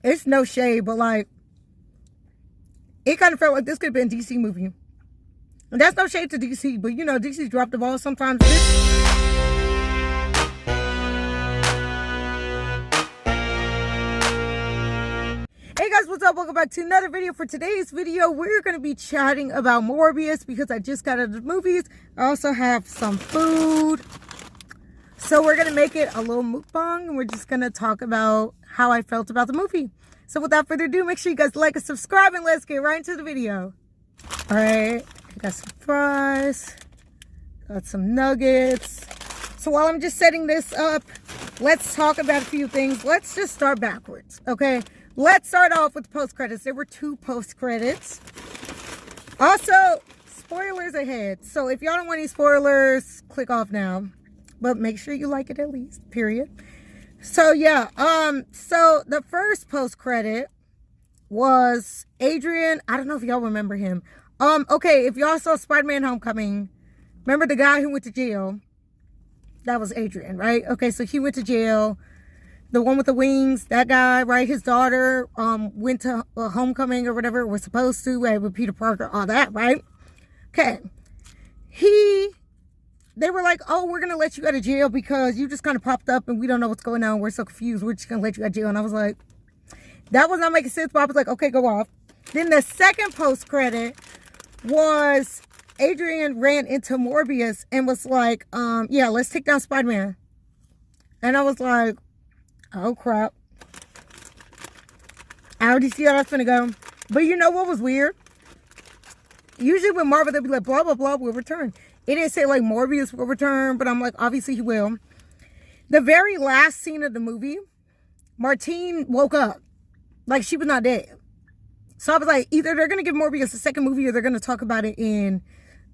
it's no shade, but like, it kind of felt like this could have been a DC movie. And that's no shade to DC, but you know, DC dropped the ball sometimes. Hey guys, what's up? Welcome back to another video. For today's video, we're going to be chatting about Morbius because I just got out of the movies. I also have some food. So we're going to make it a little mukbang, and we're just going to talk about how I felt about the movie. So without further ado, make sure you guys like and subscribe, and let's get right into the video. Alright, I got some fries, got some nuggets. So while I'm just setting this up, let's talk about a few things. Let's just start backwards, okay? Let's start off with the post-credits. There were 2 post-credits. Also, spoilers ahead. So if y'all don't want any spoilers, click off now. But make sure you like it at least, period. So yeah, so the first post-credit was Adrian. I don't know if y'all remember him. Okay, if y'all saw Spider-Man Homecoming, remember the guy who went to jail? That was Adrian, right? Okay, so he went to jail. The one with the wings, that guy, right? His daughter went to homecoming or whatever, was supposed to, with Peter Parker, all that, right? Okay. They were like, oh, we're going to let you out of jail because you just kind of popped up and we don't know what's going on. We're so confused. We're just going to let you out of jail. And I was like, that was not making sense. But I was like, okay, go off. Then the second post-credit was Adrian ran into Morbius and was like, yeah, let's take down Spider-Man. And I was like, oh, crap. I already see how that's going to go. But you know what was weird? Usually with Marvel, they'll be like, blah, blah, blah, will return. It didn't say, like, Morbius will return, but I'm like, obviously he will. The very last scene of the movie, Martine woke up. Like, she was not dead. So I was like, either they're going to give Morbius a second movie or they're going to talk about it in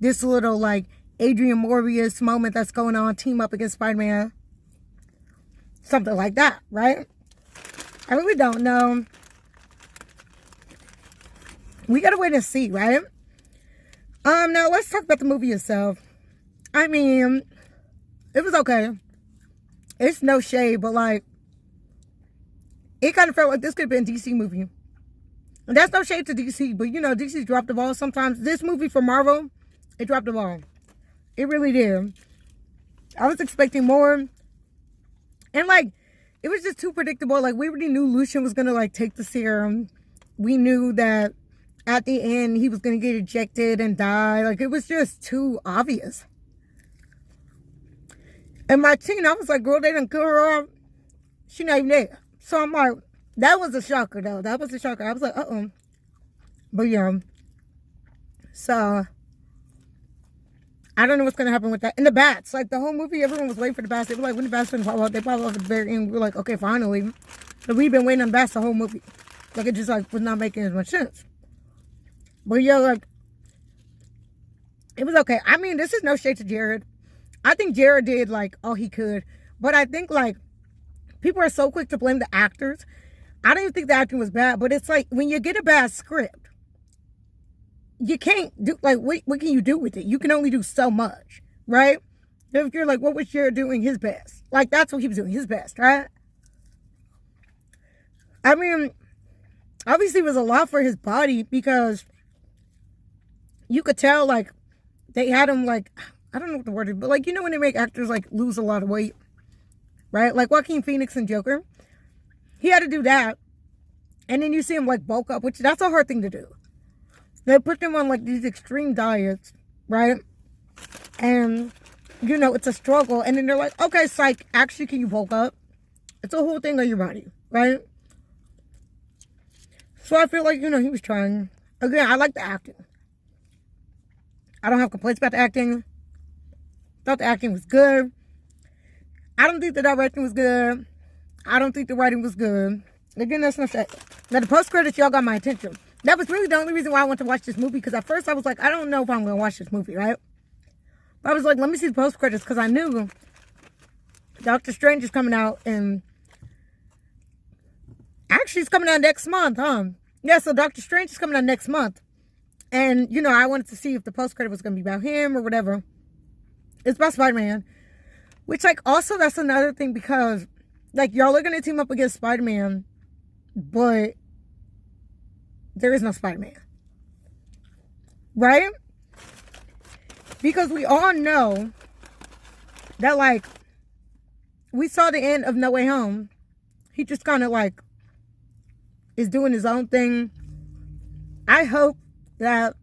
this little, like, Adrian Morbius moment that's going on, team up against Spider-Man. Something like that, right? I really don't know. We got to wait and see, right? Now let's talk about the movie itself. I mean, it was okay. It's no shade, but like, it kind of felt like this could have been a DC movie. And that's no shade to DC, but you know, DC dropped the ball sometimes. This movie for Marvel, it dropped the ball. It really did. I was expecting more. And like, it was just too predictable. Like, we already knew Lucian was going to like take the serum. We knew that at the end, he was going to get ejected and die. Like, it was just too obvious. And Martine, I was like, girl, they done kill her off. She not even there. So I'm like, that was a shocker, though. That was a shocker. I was like, uh-oh. But, yeah. So, I don't know what's going to happen with that. And the bats. Like, the whole movie, everyone was waiting for the bats. They were like, when the bats going to pop out? They pop out at the very end. We were like, okay, finally. But we've been waiting on the bats the whole movie. Like, it just, like, was not making as much sense. But yeah, like, it was okay. I mean, this is no shade to Jared. I think Jared did, like, all he could. But I think, like, people are so quick to blame the actors. I don't even think the acting was bad. But it's like, when you get a bad script, you can't do, like, what can you do with it? You can only do so much, right? If you're like, what was Jared doing his best? Like, that's what he was doing, his best, right? I mean, obviously it was a lot for his body because you could tell, like, they had him, like, I don't know what the word is, but, like, you know when they make actors, like, lose a lot of weight, right? Like, Joaquin Phoenix and Joker. He had to do that. And then you see him, like, bulk up, which that's a hard thing to do. They put them on, like, these extreme diets, right? And, you know, it's a struggle. And then they're like, okay, psych, actually, can you bulk up? It's a whole thing on your body, right? So I feel like, you know, he was trying. Again, I like the acting. I don't have complaints about the acting. Thought the acting was good. I don't think the directing was good. I don't think the writing was good. Again, that's not that. Now, the post-credits, y'all got my attention. That was really the only reason why I wanted to watch this movie. Because at first I was like, I don't know if I'm going to watch this movie, right? But I was like, let me see the post-credits. Because I knew Doctor Strange is coming out. And actually, it's coming out next month, huh? Yeah, so Doctor Strange is coming out next month. And, you know, I wanted to see if the post-credit was going to be about him or whatever. It's about Spider-Man. Which, like, also, that's another thing because, like, y'all are going to team up against Spider-Man. but there is no Spider-Man. Right? Because we all know that, like, we saw the end of No Way Home. He just kind of, like, is doing his own thing. I hope that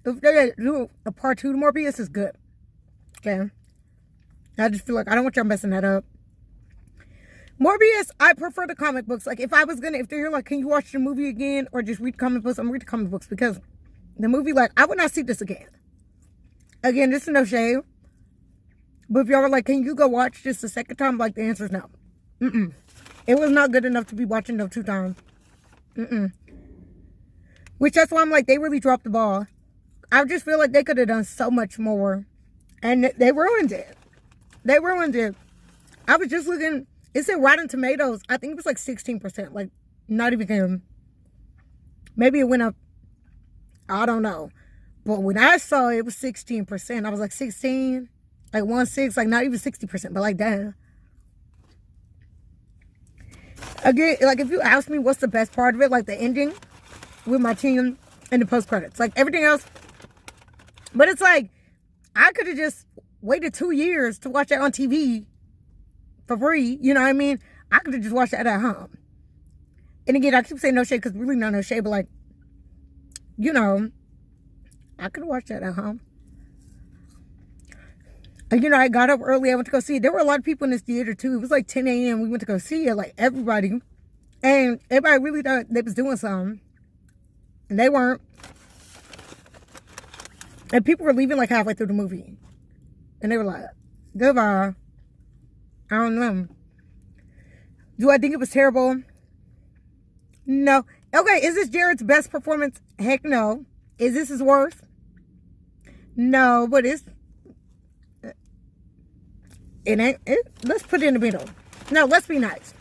if they do a part 2 to Morbius, is good. Okay? I just feel like I don't want y'all messing that up. Morbius, I prefer the comic books. Like, if they're like, can you watch the movie again or just read comic books? I'm gonna read the comic books because the movie, like, I would not see this again. Again, this is no shade. But if y'all were like, can you go watch this the second time? Like, the answer is no. It was not good enough to be watching them 2 times. Which, that's why I'm like, they really dropped the ball. I just feel like they could have done so much more. And they ruined it. They ruined it. I was just looking. It said Rotten Tomatoes. I think it was like 16%. Like, not even kidding. Maybe it went up. I don't know. But when I saw it, it was 16%. I was like, 16? Like, 1/6? Like, not even 60%. But like, damn. Again, like, if you ask me what's the best part of it, like, the ending with my team and the post-credits. Like, everything else. But it's like, I could have just waited 2 years to watch that on TV for free. You know what I mean? I could have just watched that at home. And again, I keep saying no shade because really not no shade, but like, you know, I could have watched that at home. And, you know, I got up early. I went to go see it. There were a lot of people in this theater, too. It was like 10 a.m. We went to go see it, like, everybody. And everybody really thought they was doing something. And they weren't. And people were leaving, like, halfway through the movie. And they were like, goodbye. I don't know. Do I think it was terrible? No. Okay, is this Jared's best performance? Heck no. Is this his worst? No, but it ain't. Let's put it in the middle. No, let's be nice.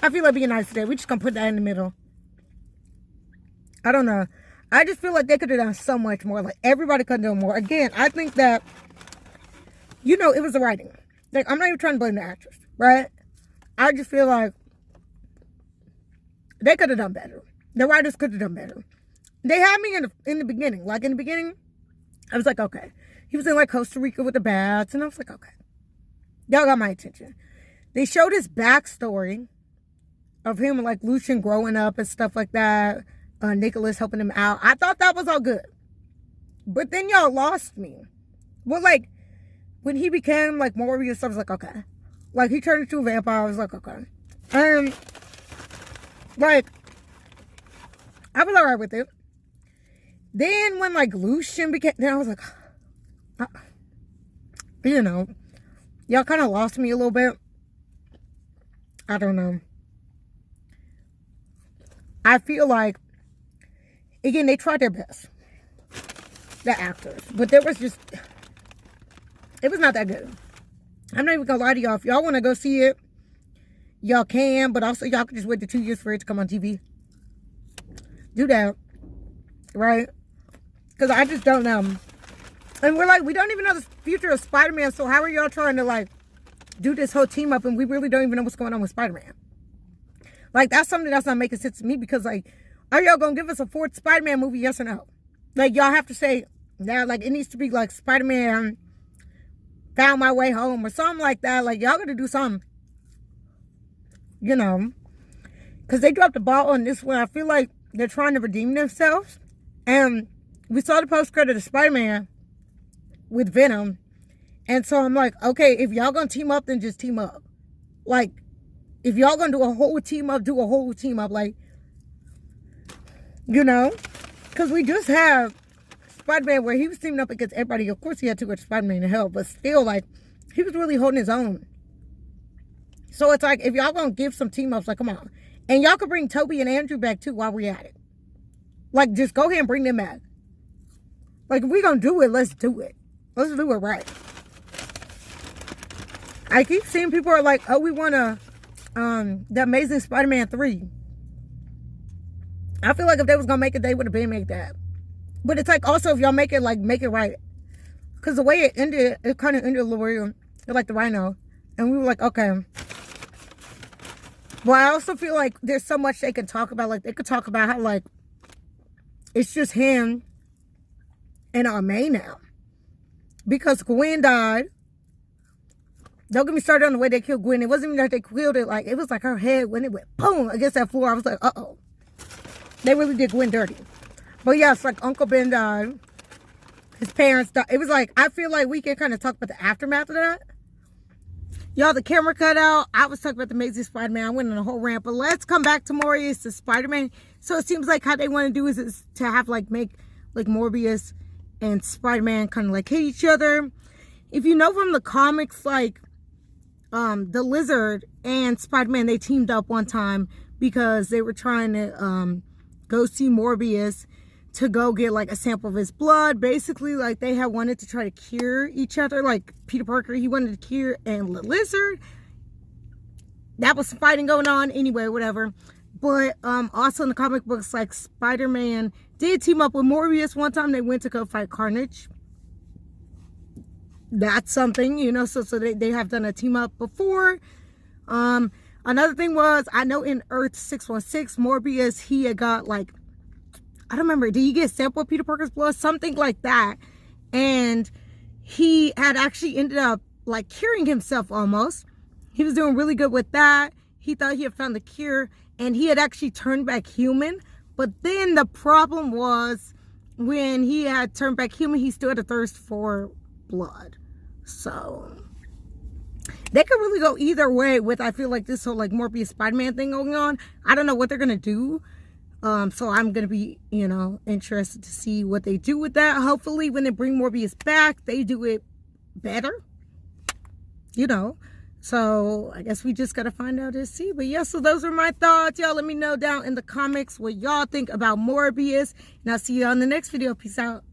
I feel like being nice today. We just gonna put that in the middle. I don't know. I just feel like they could have done so much more. Like, everybody could have done more. Again, I think that, you know, it was the writing. Like, I'm not even trying to blame the actress, right? I just feel like they could have done better. The writers could have done better. They had me in the beginning. Like, in the beginning, I was like, okay. He was in, like, Costa Rica with the bats, and I was like, okay. Y'all got my attention. They showed his backstory of him, like, Lucian growing up and stuff like that. Nicholas helping him out. I thought that was all good. But then y'all lost me. Well, like, when he became, like, Morbius, I was like, okay. Like, he turned into a vampire. I was like, okay. Like, I was alright with it. Then when, like, Lucian became, then I was like, you know, y'all kind of lost me a little bit. I don't know. I feel like, again, they tried their best. The actors. But there was just, it was not that good. I'm not even gonna lie to y'all. If y'all want to go see it, y'all can. But also, y'all can just wait the 2 years for it to come on TV. Do that. Right? Because I just don't know. And we're like, we don't even know the future of Spider-Man. So how are y'all trying to, like, do this whole team up and we really don't even know what's going on with Spider-Man? Like, that's something that's not making sense to me because, like, are y'all gonna give us a 4th Spider-Man movie, yes or no? Like, y'all have to say, now, like, it needs to be, like, Spider-Man Found My Way Home or something like that. Like, y'all gotta do something. You know? Because they dropped the ball on this one. I feel like they're trying to redeem themselves. And we saw the post-credit of Spider-Man with Venom. And so I'm like, okay, if y'all gonna team up, then just team up. Like, if y'all gonna do a whole team up, do a whole team up. Like, you know? Because we just have Spider-Man where he was teaming up against everybody. Of course, he had too much Spider-Man to help. But still, like, he was really holding his own. So it's like, if y'all gonna give some team ups, like, come on. And y'all could bring Toby and Andrew back, too, while we're at it. Like, just go ahead and bring them back. Like, if we gonna do it, let's do it. Let's do it right. I keep seeing people are like, oh, we want the Amazing Spider-Man 3. I feel like if they was gonna make it, they would have been made that. But it's like, also, if y'all make it, like, make it right. Because the way it ended, it kind of ended a little weird. Like the Rhino. And we were like, okay. But I also feel like there's so much they can talk about. Like, they could talk about how, like, it's just him and our May now. Because Gwen died. Don't get me started on the way they killed Gwen. It wasn't even that they killed it. Like, it was like her head when it went boom against that floor. I was like, uh-oh. They really did Gwen dirty. But yeah, it's like Uncle Ben died. His parents died. It was like, I feel like we can kind of talk about the aftermath of that. Y'all, the camera cut out. I was talking about the Amazing Spider-Man. I went on a whole rant. But let's come back to Morbius, the Spider-Man. So it seems like how they want to do is to have, like, make, like, Morbius and Spider-Man kind of, like, hate each other. If you know from the comics, like, the Lizard and Spider-Man, they teamed up one time because they were trying to go see Morbius to go get, like, a sample of his blood. Basically, like, they had wanted to try to cure each other. Like, Peter Parker, he wanted to cure, and the Lizard, that was some fighting going on. Anyway, whatever. But also in the comic books, like, Spider-Man did team up with Morbius one time. They went to go fight Carnage. That's something, you know, so they have done a team up before. Another thing was, I know in Earth 616, Morbius, he had got, like, I don't remember, did he get a sample of Peter Parker's blood? Something like that. And he had actually ended up, like, curing himself almost. He was doing really good with that. He thought he had found the cure, and he had actually turned back human. But then the problem was, when he had turned back human, he still had a thirst for blood. So they could really go either way with, I feel like, this whole, like, Morbius Spider-Man thing going on. I don't know what they're gonna do. So I'm gonna be, you know, interested to see what they do with that. Hopefully when they bring Morbius back, they do it better, you know. So I guess we just gotta find out and see. But yeah, so those are my thoughts. Y'all let me know down in the comments what y'all think about Morbius, and I'll see you on the next video. Peace out.